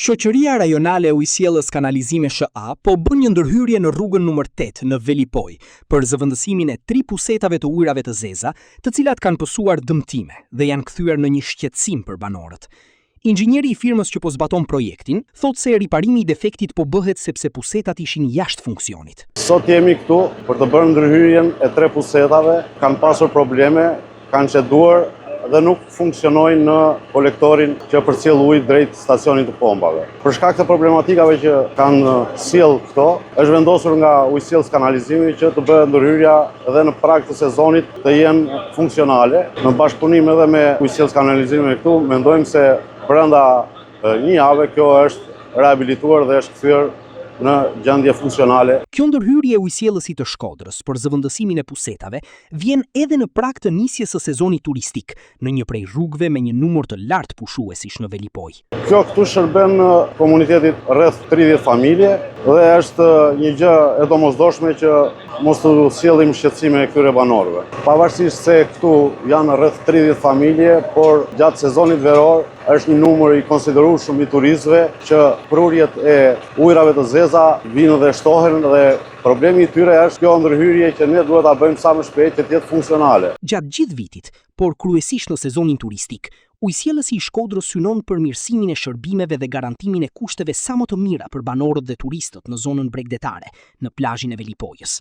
Shoqëria rajonale e ujësiellës kanalizime SHA po bën një ndërhyrje në rrugën numër 8 në Velipoj për zëvendësimin e 3 pusetave të ujrave të zeza, të cilat kanë pësuar dëmtime dhe janë kthyer në një shqetësim për banorët. Inxhinieri i firmës që po zbaton projektin thotë se riparimi i defektit po bëhet sepse pusetat ishin jashtë funksionit. Sot jemi këtu për të bërë ndërhyrjen e 3 pusetave, kanë pasur probleme, kanë çeduar dhe nuk funksionojnë në kolektorin që përcjell ujë drejt stacionit të pompave. Për shkak të problematikave që kanë sjell këto, është vendosur nga ujësiellës kanalizimi që të bëhet ndërhyrja edhe në prag të sezonit të jenë funksionale. Në bashkëpunim edhe me ujësiellës kanalizimi këtu, mendojmë se brenda një jave kjo është rehabilituar dhe është kthyer në gjendje funksionale. Kjo ndërhyrje e ujësiellësit të Shkodrës për zëvendësimin e pusetave vjen edhe në prag të nisjes së sezonit turistik në një prej rrugëve me një numër të lartë pushuesish në Velipoj. Kjo këtu shërben komunitetit rreth 30 familje dhe është një gjë e domosdoshme që mos të sjellim shqetësime këtyre banorëve. Pavarësisht se këtu janë rreth 30 familje, por gjatë sezonit veror është një numër i konsiderueshëm i turistëve që prurjet e ujrave të zeza vinë dhe shtohen dhe problemi i tyre është kjo ndërhyrje që ne duhet ta bëjmë sa më shpejt që të jetë funksionale. Gjatë gjithë vitit, por kryesisht në sezonin turistik, ujësiellësi i Shkodrës synon për mirësimin e shërbimeve dhe garantimin e kushteve sa më të mira për banorët dhe turistët në zonën bregdetare, në plazhin e Velipojës.